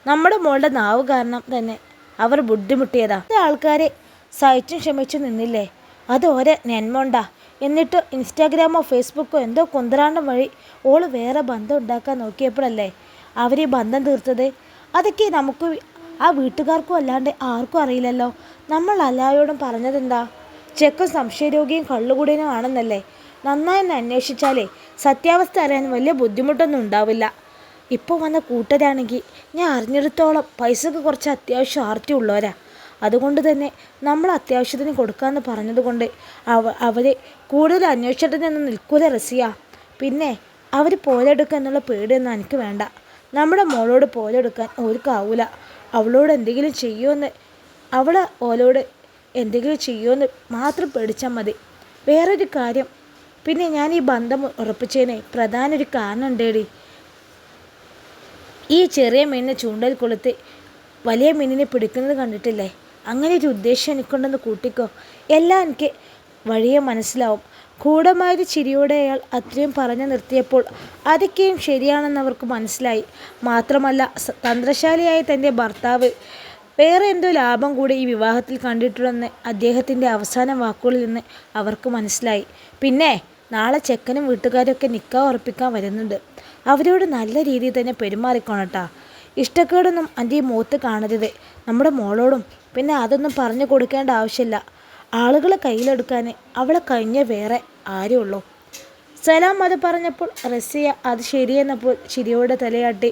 നമ്മുടെ മോളുടെ നാവ് കാരണം തന്നെ അവർ ബുദ്ധിമുട്ടിയതാ. ആൾക്കാരെ സഹിച്ചും ക്ഷമിച്ചും നിന്നില്ലേ? അത് ഓരോ നെന്മോണ്ടാ. എന്നിട്ട് ഇൻസ്റ്റാഗ്രാമോ ഫേസ്ബുക്കോ എന്തോ കുന്തറാണ്ടം വഴി ഓള് വേറെ ബന്ധം ഉണ്ടാക്കാൻ നോക്കിയപ്പോഴല്ലേ അവർ ഈ ബന്ധം തീർത്തത്. അതൊക്കെ നമുക്ക് ആ വീട്ടുകാർക്കും അല്ലാണ്ട് ആർക്കും അറിയില്ലല്ലോ. നമ്മൾ എല്ലാവരോടും പറഞ്ഞതെന്താ? ചെക്കൻ സംശയരോഗിയും കള്ളുകൂടിയനും ആണെന്നല്ലേ. നന്നായി അന്വേഷിച്ചാലേ സത്യാവസ്ഥ അറിയാൻ വലിയ ബുദ്ധിമുട്ടൊന്നും ഉണ്ടാവില്ല. ഇപ്പോൾ വന്ന കൂട്ടരാണെങ്കിൽ ഞാൻ അറിഞ്ഞിടത്തോളം പൈസക്ക് കുറച്ച് അത്യാവശ്യം ആർത്തിയുള്ളവരാ. അതുകൊണ്ട് തന്നെ നമ്മൾ അത്യാവശ്യത്തിന് കൊടുക്കാമെന്ന് പറഞ്ഞതുകൊണ്ട് അവർ കൂടുതൽ അന്വേഷണത്തിനൊന്നും നിൽക്കൂല റസിയ. പിന്നെ അവർ പോലെടുക്കുക എന്നുള്ള പേടിയൊന്നും എനിക്ക് വേണ്ട. നമ്മുടെ മോളോട് പോലെടുക്കാൻ ഓർക്കാവൂല. അവളോട് എന്തെങ്കിലും ചെയ്യുമെന്ന് ഓലോട് എന്തെങ്കിലും ചെയ്യുമെന്ന് മാത്രം പേടിച്ചാൽ മതി. വേറൊരു കാര്യം, പിന്നെ ഞാൻ ഈ ബന്ധം ഉറപ്പിച്ചതിന് പ്രധാന ഒരു കാരണം ഉണ്ടേടി. ഈ ചെറിയ മീനിനെ ചൂണ്ടൽ കൊളുത്തി വലിയ മീനിനെ പിടിക്കുന്നത് കണ്ടിട്ടില്ലേ? അങ്ങനെ ഒരു ഉദ്ദേശം എനിക്കുണ്ടെന്ന് കൂട്ടിക്കോ. എല്ലാം എനിക്ക് വഴിയെ മനസ്സിലാവും. ഗൂഢമായൊരു ചിരിയോടെ അയാൾ അത്രയും പറഞ്ഞു നിർത്തിയപ്പോൾ അതൊക്കെയും ശരിയാണെന്ന് അവർക്ക് മനസ്സിലായി. മാത്രമല്ല തന്ത്രശാലിയായ തൻ്റെ ഭർത്താവ് വേറെ എന്തോ ലാഭം കൂടി ഈ വിവാഹത്തിൽ കണ്ടിട്ടുണ്ടെന്ന് അദ്ദേഹത്തിൻ്റെ അവസാന വാക്കുകളിൽ നിന്ന് അവർക്ക് മനസ്സിലായി. പിന്നെ നാളെ ചെക്കനും വീട്ടുകാരൊക്കെ നിക്കാഹ് ഉറപ്പിക്കാൻ വരുന്നുണ്ട്. അവരോട് നല്ല രീതിയിൽ തന്നെ പെരുമാറിക്കോണട്ടാ. ഇഷ്ടക്കേടൊന്നും എൻ്റെ ഈ മുഖത്ത് കാണരുത്. നമ്മുടെ മോളോടും പിന്നെ അതൊന്നും പറഞ്ഞു കൊടുക്കേണ്ട ആവശ്യമില്ല. ആളുകളെ കയ്യിലെടുക്കാൻ അവളെ കഴിഞ്ഞ വേറെ ആരുള്ളൂ. സലാം അത് പറഞ്ഞപ്പോൾ റസിയ അത് ശരിയെന്നപ്പോൾ ചിരിയോടെ തലയാട്ടി.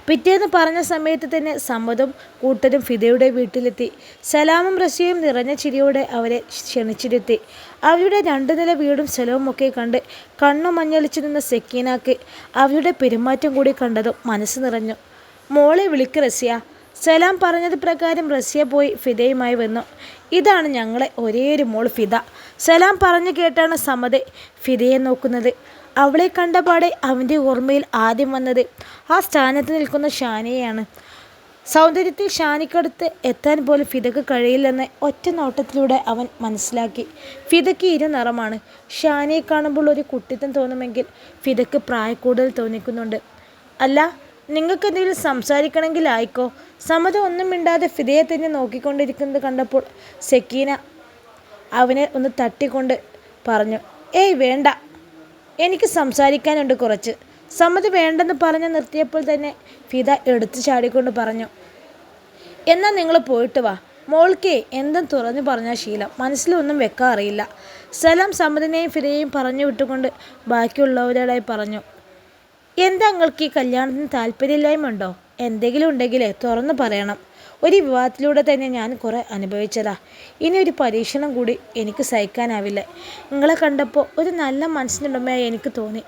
പിറ്റേന്ന് പറഞ്ഞ സമയത്ത് തന്നെ സമ്മതും കൂട്ടരും ഫിദയുടെ വീട്ടിലെത്തി. സലാമും റസിയയും നിറഞ്ഞ ചിരിയോടെ അവരെ ക്ഷണിച്ചിരുത്തി. അവരുടെ 2 നില വീടും സ്ഥലവും ഒക്കെ കണ്ട് കണ്ണു മഞ്ഞളിച്ചു നിന്ന സെക്കീനാക്ക് അവരുടെ പെരുമാറ്റം കൂടി കണ്ടതും മനസ്സ് നിറഞ്ഞു. മോളെ വിളിക്ക് റസിയ. സലാം പറഞ്ഞത് പ്രകാരം റസിയ പോയി ഫിദയുമായി വന്നു. ഇതാണ് ഞങ്ങളെ ഒരേയൊരു മോൾ ഫിദ. സലാം പറഞ്ഞു കേട്ടാണ് സമ്മത് ഫിദയെ നോക്കുന്നത്. അവളെ കണ്ടപാടെ അവൻ്റെ ഓർമ്മയിൽ ആദ്യം വന്നത് ആ സ്ഥാനത്ത് നിൽക്കുന്ന ഷാനിയെയാണ്. സൗന്ദര്യത്തിൽ ഷാനിക്കടുത്ത് എത്താൻ പോലും ഫിദക്ക് കഴിയില്ലെന്ന് ഒറ്റ നോട്ടത്തിലൂടെ അവൻ മനസ്സിലാക്കി. ഫിദയ്ക്ക് ഇരുനിറമാണ്. ഷാനിയെ കാണുമ്പോൾ ഒരു കുട്ടിത്തം തോന്നുമെങ്കിൽ ഫിദക്ക് പ്രായക്കൂടുതൽ തോന്നിക്കുന്നുണ്ട്. അല്ല, നിങ്ങൾക്ക് എന്തെങ്കിലും സംസാരിക്കണമെങ്കിൽ ആയിക്കോ. സമ്മതം ഒന്നും മിണ്ടാതെ ഫിദയെ തന്നെ നോക്കിക്കൊണ്ടിരിക്കുന്നത് കണ്ടപ്പോൾ സെക്കീന അവനെ ഒന്ന് തട്ടിക്കൊണ്ട് പറഞ്ഞു, ഏയ് വേണ്ട, എനിക്ക് സംസാരിക്കാനുണ്ട് കുറച്ച്. സമ്മതം വേണ്ടെന്ന് പറഞ്ഞ് നിർത്തിയപ്പോൾ തന്നെ ഫിദ എടുത്തു ചാടിക്കൊണ്ട് പറഞ്ഞു, എന്നാൽ നിങ്ങൾ പോയിട്ട് വാ. മോൾക്കേ എന്തും തുറന്നു പറഞ്ഞ ശീലം, മനസ്സിലൊന്നും വെക്കാൻ അറിയില്ല. സലാം സമ്മതിനെയും ഫിദയെയും പറഞ്ഞു വിട്ടുകൊണ്ട് ബാക്കിയുള്ളവരോടായി പറഞ്ഞു, എന്താ നിങ്ങൾക്ക് ഈ കല്യാണത്തിന് താല്പര്യമില്ലായ്മ ഉണ്ടോ? എന്തെങ്കിലും ഉണ്ടെങ്കിലേ തുറന്നു പറയണം. ഒരു വിവാഹത്തിലൂടെ തന്നെ ഞാൻ കുറേ അനുഭവിച്ചതാ. ഇനി ഒരു പരീക്ഷണം കൂടി എനിക്ക് സഹിക്കാനാവില്ല. നിങ്ങളെ കണ്ടപ്പോൾ ഒരു നല്ല മനസ്സിനുടമയായി എനിക്ക് തോന്നി.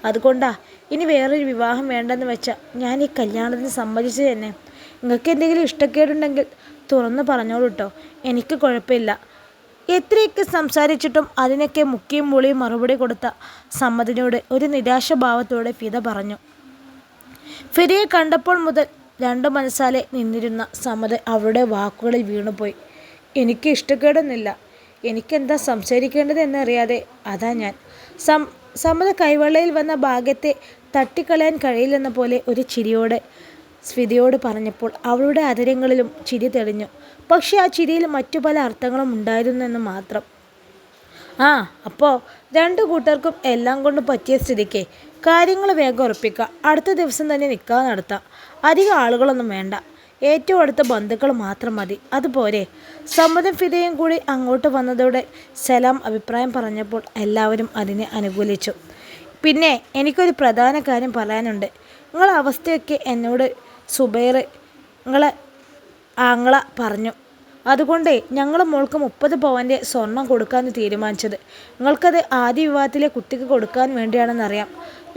അതുകൊണ്ടാ ഇനി വേറൊരു വിവാഹം വേണ്ടെന്ന് വെച്ചാൽ ഞാൻ ഈ കല്യാണത്തിന് സമ്മതിച്ചു തന്നെ. നിങ്ങൾക്ക് എന്തെങ്കിലും ഇഷ്ടക്കേടുണ്ടെങ്കിൽ തുറന്നു പറഞ്ഞോളൂ കേട്ടോ, എനിക്ക് കുഴപ്പമില്ല. എത്രയൊക്കെ സംസാരിച്ചിട്ടും അതിനൊക്കെ മുക്കിയും മൂളിയും മറുപടി കൊടുത്ത സമ്മതിനോട് ഒരു നിരാശഭാവത്തോടെ ഫിദ പറഞ്ഞു. ഫിദയെ കണ്ടപ്പോൾ മുതൽ രണ്ടു മനസ്സാലെ നിന്നിരുന്ന സമ്മത് അവളുടെ വാക്കുകളിൽ വീണുപോയി. എനിക്ക് ഇഷ്ടക്കേടൊന്നുമില്ല, എനിക്കെന്താ സംസാരിക്കേണ്ടത് എന്നറിയാതെ അതാ ഞാൻ. സമ്മത് കൈവെള്ളയിൽ വന്ന ഭാഗ്യത്തെ തട്ടിക്കളയാൻ കഴിയില്ലെന്ന പോലെ ഒരു ചിരിയോടെ ഫിദയോട് പറഞ്ഞപ്പോൾ അവളുടെ അതരങ്ങളിലും ചിരി തെളിഞ്ഞു. പക്ഷെ ആ ചിരിയിൽ മറ്റു പല അർത്ഥങ്ങളും ഉണ്ടായിരുന്നെന്ന് മാത്രം. അപ്പോൾ രണ്ടു കൂട്ടർക്കും എല്ലാം കൊണ്ട് പറ്റിയ സ്ഥിതിക്ക് കാര്യങ്ങൾ വേഗം ഉറപ്പിക്കുക. അടുത്ത ദിവസം തന്നെ നിക്കാഹ് നടത്താം. അധികം ആളുകളൊന്നും വേണ്ട, ഏറ്റവും അടുത്ത ബന്ധുക്കൾ മാത്രം മതി. അതുപോലെ സമ്മതം ഫിദയും കൂടി അങ്ങോട്ട് വന്നതോടെ സലാം അഭിപ്രായം പറഞ്ഞപ്പോൾ എല്ലാവരും അതിനെ അനുകൂലിച്ചു. പിന്നെ എനിക്കൊരു പ്രധാന കാര്യം പറയാനുണ്ട്. നിങ്ങളെ അവസ്ഥയൊക്കെ എന്നോട് സുബൈർ നിങ്ങളെ ആങ്ങള പറഞ്ഞു. അതുകൊണ്ട് ഞങ്ങൾ മോൾക്ക് 30 പവൻ്റെ സ്വർണം കൊടുക്കാമെന്ന് തീരുമാനിച്ചത്. നിങ്ങൾക്കത് ആദ്യ വിവാഹത്തിലെ കുട്ടിക്ക് കൊടുക്കാൻ വേണ്ടിയാണെന്നറിയാം.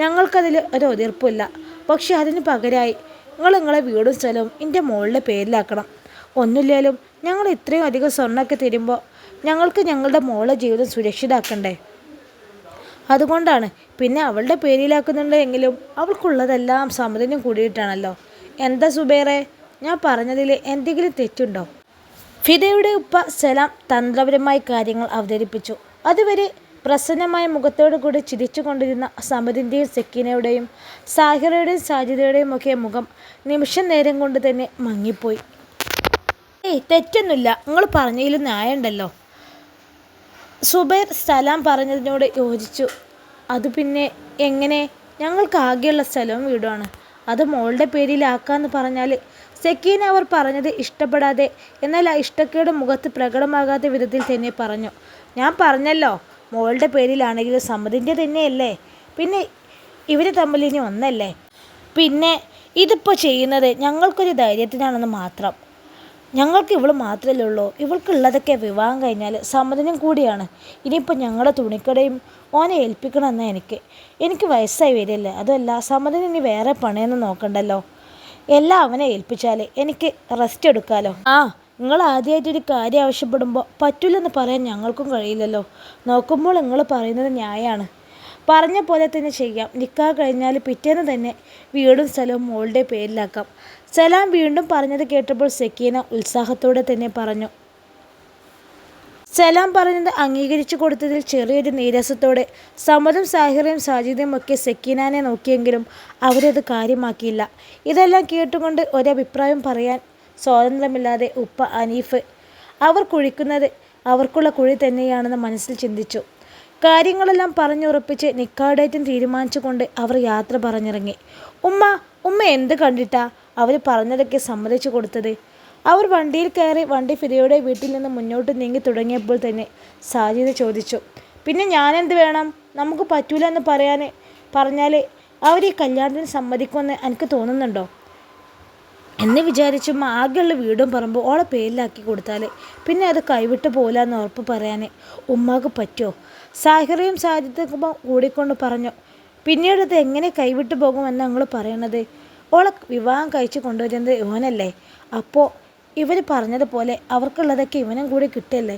ഞങ്ങൾക്കതിൽ ഒരു എതിർപ്പില്ല. പക്ഷെ അതിന് പകരമായി നിങ്ങളെ വീടും സ്ഥലവും എൻ്റെ മോളുടെ പേരിലാക്കണം. ഒന്നുമില്ലാലും ഞങ്ങൾ ഇത്രയും അധികം സ്വർണ്ണമൊക്കെ തരുമ്പോൾ ഞങ്ങൾക്ക് ഞങ്ങളുടെ മോളുടെ ജീവിതം സുരക്ഷിതമാക്കണ്ടേ? അതുകൊണ്ടാണ്. പിന്നെ അവളുടെ പേരിലാക്കുന്നുണ്ട് എങ്കിലും അവൾക്കുള്ളതെല്ലാം സമ്മതനും കൂടിയിട്ടാണല്ലോ. എന്താ സുബൈറെ, ഞാൻ പറഞ്ഞതിൽ എന്തെങ്കിലും തെറ്റുണ്ടോ? ഫിദയുടെ ഉപ്പ സലാം തന്ത്രപരമായി കാര്യങ്ങൾ അവതരിപ്പിച്ചു. അതുവരെ പ്രസന്നമായ മുഖത്തോടു കൂടി ചിരിച്ചു കൊണ്ടിരുന്ന സമ്മതിൻ്റെയും സെക്കീനയുടെയും സാഹിറയുടെയും സാജിദയുടെയും ഒക്കെ മുഖം നിമിഷ നേരം കൊണ്ട് തന്നെ മങ്ങിപ്പോയി. തെറ്റൊന്നുമില്ല, നിങ്ങൾ പറഞ്ഞതിൽ ന്യായമുണ്ടല്ലോ. സുബൈർ സലാം പറഞ്ഞതിനോട് യോജിച്ചു. അത് പിന്നെ എങ്ങനെ? ഞങ്ങൾക്ക് ആകെയുള്ള സ്ഥലവും വീടുമാണ്. അത് മോളുടെ പേരിലാക്കാന്ന് പറഞ്ഞാൽ സെക്കീന അവർ പറഞ്ഞത് ഇഷ്ടപ്പെടാതെ, എന്നാൽ ആ ഇഷ്ടക്കേട് മുഖത്ത് പ്രകടമാകാത്ത വിധത്തിൽ തന്നെ പറഞ്ഞു. ഞാൻ പറഞ്ഞല്ലോ, മോളുടെ പേരിലാണെങ്കിലും സമ്മതിൻ്റെ തന്നെയല്ലേ. പിന്നെ ഇവർ തമ്മിൽ ഇനി ഒന്നല്ലേ. പിന്നെ ഇതിപ്പോൾ ചെയ്യുന്നത് ഞങ്ങൾക്കൊരു ധൈര്യത്തിനാണെന്ന് മാത്രം. ഞങ്ങൾക്ക് ഇവൾ മാത്രമല്ലേ ഉള്ളൂ. ഇവൾക്കുള്ളതൊക്കെ വിവാഹം കഴിഞ്ഞാൽ സമ്മതിനും കൂടിയാണ്. ഇനിയിപ്പോൾ ഞങ്ങളുടെ തുണിക്കടയും ഓനെ ഏൽപ്പിക്കണമെന്ന് എനിക്ക് വയസ്സായി വരില്ലേ. അതുമല്ല സമ്മതിന് ഇനി വേറെ പണിയൊന്നും നോക്കണ്ടല്ലോ. എല്ലാം അവനെ ഏൽപ്പിച്ചാൽ എനിക്ക് റെസ്റ്റ് എടുക്കാമല്ലോ. നിങ്ങൾ ആദ്യമായിട്ടൊരു കാര്യം ആവശ്യപ്പെടുമ്പോൾ പറ്റില്ലെന്ന് പറയാൻ ഞങ്ങൾക്കും കഴിയില്ലല്ലോ. നോക്കുമ്പോൾ നിങ്ങൾ പറയുന്നത് ന്യായമാണ്. പറഞ്ഞ പോലെ തന്നെ ചെയ്യാം. നിക്കാഹ് കഴിഞ്ഞാൽ പിറ്റേന്ന് തന്നെ വീടും സ്ഥലവും മോളുടെ പേരിലാക്കാം. സലാം വീണ്ടും പറഞ്ഞത് കേട്ടപ്പോൾ സെക്കീന ഉത്സാഹത്തോടെ തന്നെ പറഞ്ഞു. സലാം പറഞ്ഞത് അംഗീകരിച്ചു കൊടുത്തതിൽ ചെറിയൊരു നീരസത്തോടെ സമ്മതും സാഹിറയും സാജിദയും ഒക്കെ സെക്കീനാനെ നോക്കിയെങ്കിലും അവരത് കാര്യമാക്കിയില്ല. ഇതെല്ലാം കേട്ടുകൊണ്ട് ഒരഭിപ്രായം പറയാൻ സ്വാതന്ത്ര്യമില്ലാതെ ഉപ്പ അനീഫ് അവർ കുഴിക്കുന്നത് അവർക്കുള്ള കുഴി തന്നെയാണെന്ന് മനസ്സിൽ ചിന്തിച്ചു. കാര്യങ്ങളെല്ലാം പറഞ്ഞുറപ്പിച്ച് നിക്കാഹ് ഡേറ്റും തീരുമാനിച്ചുകൊണ്ട് അവർ യാത്ര പറഞ്ഞിറങ്ങി. ഉമ്മ എന്ത് കണ്ടിട്ടാ അവർ പറഞ്ഞതൊക്കെ സമ്മതിച്ചു കൊടുത്തത്? അവർ വണ്ടിയിൽ കയറി വണ്ടി ഫിദയുടെ വീട്ടിൽ നിന്ന് മുന്നോട്ട് നീങ്ങി തുടങ്ങിയപ്പോൾ തന്നെ സാജിദ ചോദിച്ചു. പിന്നെ ഞാനെന്ത് വേണം? നമുക്ക് പറ്റൂല എന്ന് പറഞ്ഞാൽ അവർ ഈ കല്യാണത്തിന് സമ്മതിക്കുമെന്ന് എനിക്ക് തോന്നുന്നുണ്ടോ എന്ന് വിചാരിച്ചു. ആകെയുള്ള വീടും പറമ്പും ഓളെ പേരിലാക്കി കൊടുത്താൽ പിന്നെ അത് കൈവിട്ട് പോലാന്ന് ഉറപ്പ് പറയാൻ ഉമ്മാക്ക് പറ്റുമോ? സാഹിറയും സാജിദും കൂടിക്കൊണ്ട് പറഞ്ഞു. പിന്നീട് അത് എങ്ങനെ കൈവിട്ട് പോകുമെന്ന് ഞങ്ങൾ പറയണത്? ഓളെ വിവാഹം കഴിച്ച് കൊണ്ടുവരുന്നത് ഇവനല്ലേ. അപ്പോൾ ഇവർ പറഞ്ഞതുപോലെ അവർക്കുള്ളതൊക്കെ ഇവനും കൂടി കിട്ടിയല്ലേ.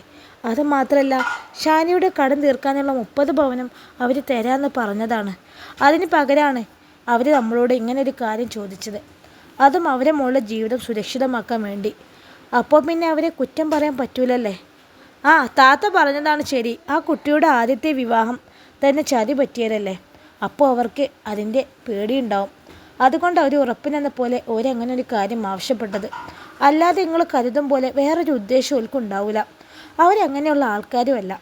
അതുമാത്രമല്ല ഷാനിയുടെ കടം തീർക്കാനുള്ള 30 പവനും അവർ തരാമെന്ന് പറഞ്ഞതാണ്. അതിന് പകരമാണ് അവർ നമ്മളോട് ഇങ്ങനൊരു കാര്യം ചോദിച്ചത്. അതും അവരെ മോളുടെ ജീവിതം സുരക്ഷിതമാക്കാൻ വേണ്ടി. അപ്പോൾ പിന്നെ അവരെ കുറ്റം പറയാൻ പറ്റൂലല്ലേ. താത്ത പറഞ്ഞതാണ് ശരി. ആ കുട്ടിയുടെ ആദ്യത്തെ വിവാഹം തന്നെ ചതി പറ്റിയതല്ലേ. അപ്പോൾ അവർക്ക് അതിൻ്റെ പേടിയുണ്ടാവും. അതുകൊണ്ട് അവർ ഉറപ്പിനെന്ന പോലെ ഓരങ്ങനെ ഒരു കാര്യം ആവശ്യപ്പെട്ടത്. അല്ലാതെ നിങ്ങൾ കരുതും പോലെ വേറൊരു ഉദ്ദേശം ഓൽക്കുണ്ടാവില്ല. അവരങ്ങനെയുള്ള ആൾക്കാരുമല്ല.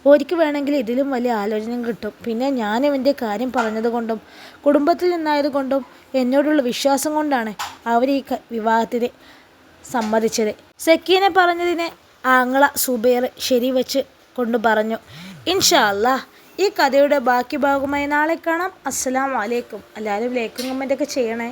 ഒരിക്കൽ വേണമെങ്കിൽ ഇതിലും വലിയ ആലോചനയും കിട്ടും. പിന്നെ ഞാനും എൻ്റെ കാര്യം പറഞ്ഞതുകൊണ്ടും കുടുംബത്തിൽ നിന്നായതുകൊണ്ടും എന്നോടുള്ള വിശ്വാസം കൊണ്ടാണ് അവർ ഈ വിവാഹത്തിന് സമ്മതിച്ചത്. സക്കീന പറഞ്ഞതിനെ ആങ്ങള സുബൈർ ശരിവെച്ച് കൊണ്ട് പറഞ്ഞു. ഇൻഷാ അല്ലാ ഈ കഥയുടെ ബാക്കി ഭാഗമായി നാളെ കാണാം. അസ്സലാമു അലൈക്കും. എല്ലാവരും ലൈക്കും കമൻറ്റൊക്കെ ചെയ്യണേ.